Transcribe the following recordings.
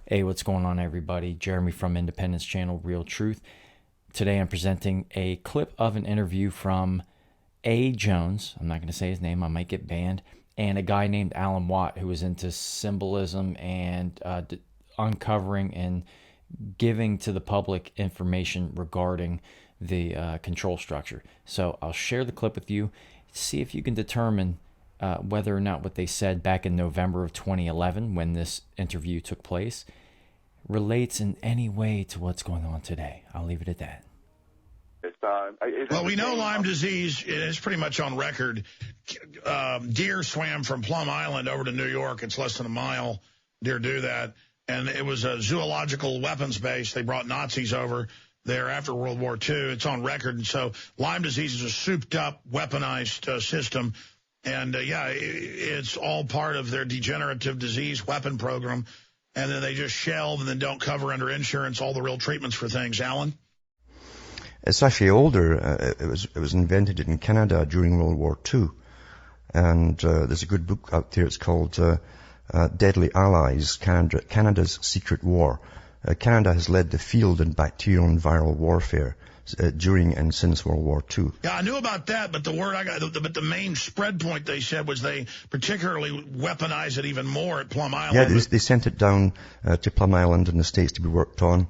Hey, what's going on, everybody? Jeremy from Independence Channel, Real Truth. Today I'm presenting a clip of an interview from A. Jones. I'm not going to say his name, I might get banned. And a guy named Alan Watt, who is into symbolism and uncovering and giving to the public information regarding the control structure. So I'll share the clip with you, see if you can determine whether or not what they said back in November of 2011 when this interview took place relates in any way to what's going on today. I'll leave it at that. Well, we know Lyme disease is pretty much on record. Deer swam from Plum Island over to New York. It's less than a mile. Deer do that. And it was a zoological weapons base. They brought Nazis over there after World War II. It's on record. And so Lyme disease is a souped-up, weaponized system. And, it's all part of their degenerative disease weapon program. And then they just shelve and then don't cover under insurance all the real treatments for things. Alan? It's actually older. It was invented in Canada during World War II. And there's a good book out there. It's called Deadly Allies, Canada's Secret War. Canada has led the field in bacterial and viral warfare during and since World War II. Yeah, I knew about that, but the main spread point they said was they particularly weaponize it even more at Plum Island. Yeah, they sent it down to Plum Island in the States to be worked on,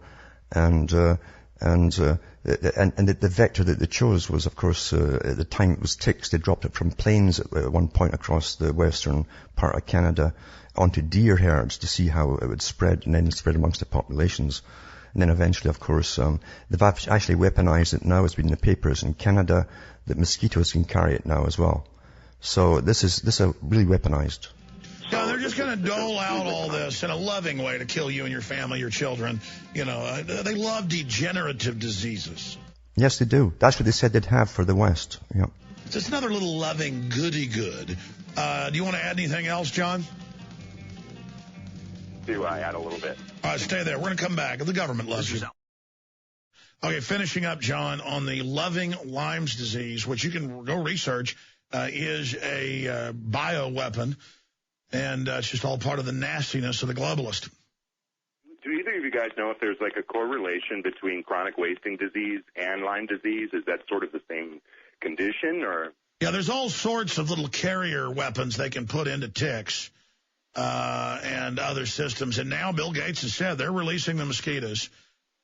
and the vector that they chose was, of course, at the time it was ticks. They dropped it from planes at one point across the western part of Canada onto deer herds to see how it would spread, and then spread amongst the populations. And then eventually, of course, they've actually weaponized it now. It's been in the papers in Canada that mosquitoes can carry it now as well. So this is really weaponized. So they're just going to dole out all this in a loving way to kill you and your family, your children. You know, they love degenerative diseases. Yes, they do. That's what they said they'd have for the West. Yeah. It's just another little loving goody-good. Do you want to add anything else, John? Do I add a little bit? All right, stay there. We're going to come back. The government loves you. Okay, finishing up, John, on the loving Lyme's disease, which you can go research, is a bioweapon, and it's just all part of the nastiness of the globalist. Do either of you guys know if there's like a correlation between chronic wasting disease and Lyme disease? Is that sort of the same condition, or? Yeah, there's all sorts of little carrier weapons they can put into ticks. And other systems. And now Bill Gates has said they're releasing the mosquitoes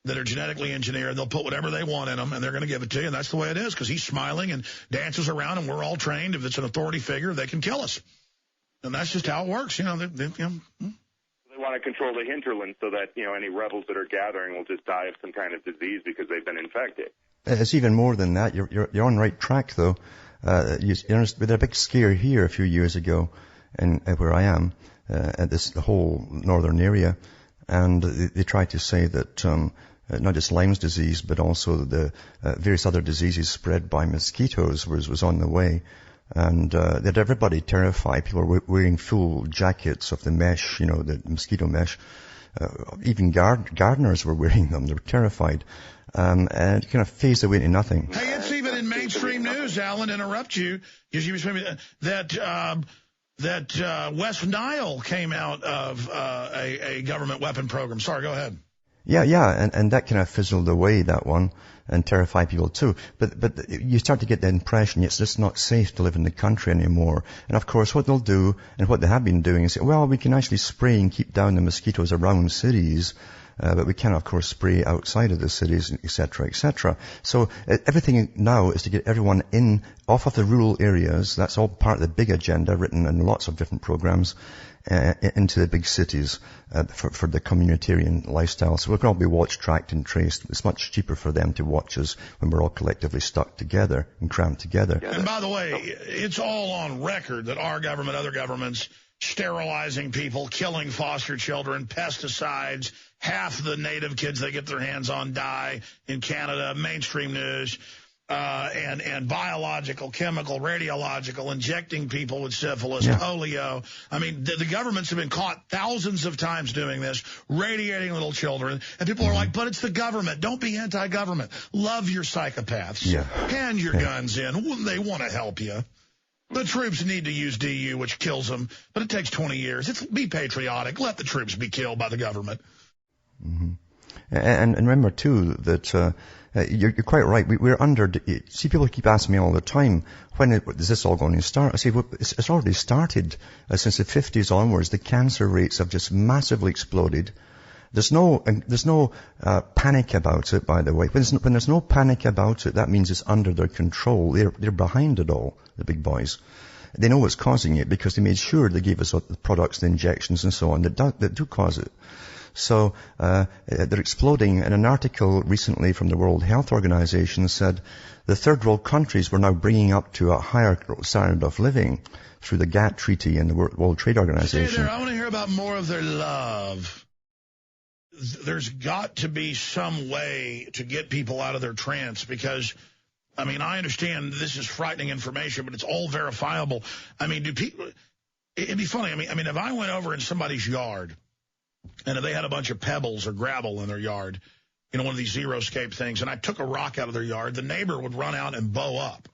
that are genetically engineered. They'll put whatever they want in them, and they're going to give it to you. And that's the way it is, because he's smiling and dances around, and we're all trained. If it's an authority figure, they can kill us. And that's just how it works. You know, They want to control the hinterland so that, any rebels that are gathering will just die of some kind of disease because they've been infected. It's even more than that. You're on the right track, though. We had a big scare here a few years ago where I am. At the whole northern area, and they tried to say that not just Lyme's disease, but also the various other diseases spread by mosquitoes was on the way, and they had everybody terrified. People were wearing full jackets of the mesh, the mosquito mesh. Even gardeners were wearing them. They were terrified, and it kind of phased away into nothing. Hey, it's even in mainstream news, Alan, interrupt you, because you were that West Nile came out of a government weapon program. Sorry, go ahead. Yeah, and that kind of fizzled away, that one, and terrified people too. But you start to get the impression it's just not safe to live in the country anymore. And of course, what they'll do, and what they have been doing, is say, well, we can actually spray and keep down the mosquitoes around cities, but we can, of course, spray outside of the cities, etc., etc. So everything now is to get everyone off of the rural areas. That's all part of the big agenda written in lots of different programs, into the big cities for the communitarian lifestyle. So we're going to be watched, tracked, and traced. It's much cheaper for them to watch us when we're all collectively stuck together and crammed together. And by the way, it's all on record that our government, other governments, sterilizing people, killing foster children, pesticides. Half the native kids they get their hands on die in Canada, mainstream news, and biological, chemical, radiological, injecting people with syphilis, polio. I mean, the governments have been caught thousands of times doing this, radiating little children. And people are like, but it's the government. Don't be anti-government. Love your psychopaths. Hand your guns in. They want to help you. The troops need to use DU, which kills them, but it takes 20 years. Be patriotic. Let the troops be killed by the government. Mm-hmm. And remember, too, that you're quite right. We're under... See, people keep asking me all the time, when is this all going to start? I say, well, it's already started. Since the 50s onwards, the cancer rates have just massively exploded. There's no panic about it, by the way. When there's no panic about it, that means it's under their control. They're behind it all, the big boys. They know what's causing it because they made sure they gave us the products, the injections and so on that do cause it. So they're exploding. And an article recently from the World Health Organization said the third world countries were now bringing up to a higher standard of living through the GATT Treaty and the World Trade Organization. Stay there. I want to hear about more of their love. There's got to be some way to get people out of their trance because, I mean, I understand this is frightening information, but it's all verifiable. I mean, it'd be funny. I mean, if I went over in somebody's yard and if they had a bunch of pebbles or gravel in their yard, you know, one of these Zero-Scape things, and I took a rock out of their yard, the neighbor would run out and bow up.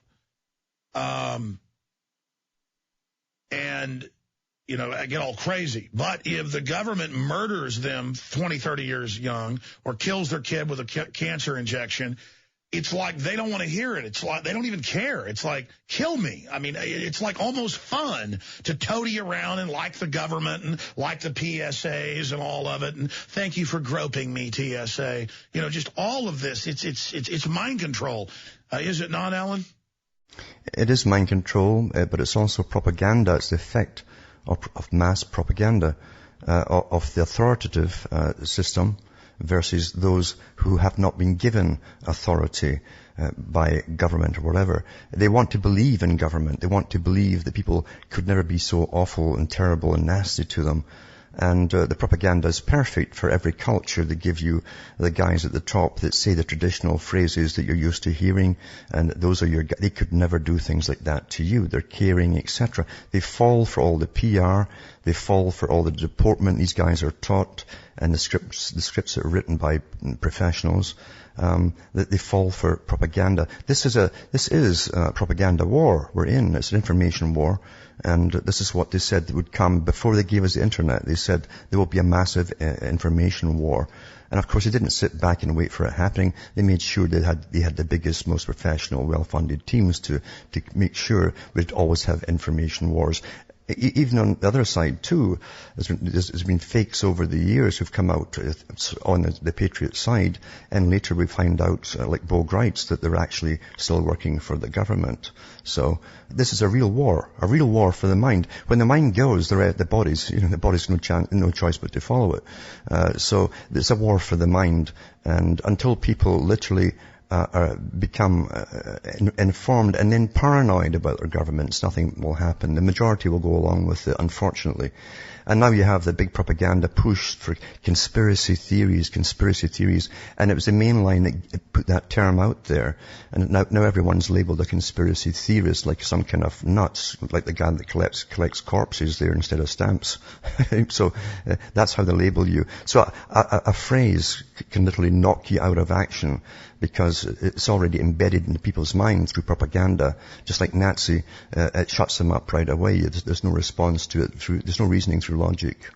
And, you know, I get all crazy. But if the government murders them 20, 30 years young or kills their kid with a cancer injection, it's like they don't want to hear it. It's like they don't even care. It's like, kill me. I mean, it's like almost fun to toady around and like the government and like the PSAs and all of it. And thank you for groping me, TSA. You know, just all of this. It's mind control. Is it not, Alan? It is mind control, but it's also propaganda. It's the effect of mass propaganda of the authoritative system versus those who have not been given authority by government or whatever. They want to believe in government. They want to believe that people could never be so awful and terrible and nasty to them. And the propaganda is perfect for every culture. They give you the guys at the top that say the traditional phrases that you're used to hearing, and those are they could never do things like that to you. They're caring, etc. They fall for all the PR. They fall for all the deportment these guys are taught, and the scripts that are written by professionals. That they fall for propaganda. This is a propaganda war we're in. It's an information war. And this is what they said would come before they gave us the internet. They said there will be a massive information war. And of course, they didn't sit back and wait for it happening. They made sure they had the biggest, most professional, well-funded teams to make sure we'd always have information wars. Even on the other side, too, there's been fakes over the years who've come out on the Patriot side, and later we find out, like Bo Greitz, that they're actually still working for the government. So this is a real war for the mind. When the mind goes, the body's no choice but to follow it. So it's a war for the mind, and until people literally become informed and then paranoid about their governments, nothing will happen. The majority will go along with it, unfortunately. And now you have the big propaganda push for conspiracy theories, and it was the main line that put that term out there. And now everyone's labeled a conspiracy theorist, like some kind of nuts, like the guy that collects corpses there instead of stamps. So that's how they label you. So a phrase can literally knock you out of action because it's already embedded in people's minds through propaganda. Just like Nazi, it shuts them up right away. There's no response to it. There's no reasoning through logic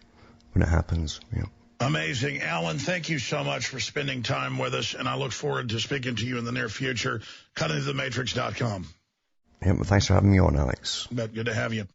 when it happens. Yeah. Amazing. Alan, thank you so much for spending time with us, and I look forward to speaking to you in the near future. CuttingThroughTheMatrix.com. Yeah, well, thanks for having me on, Alex. Good to have you.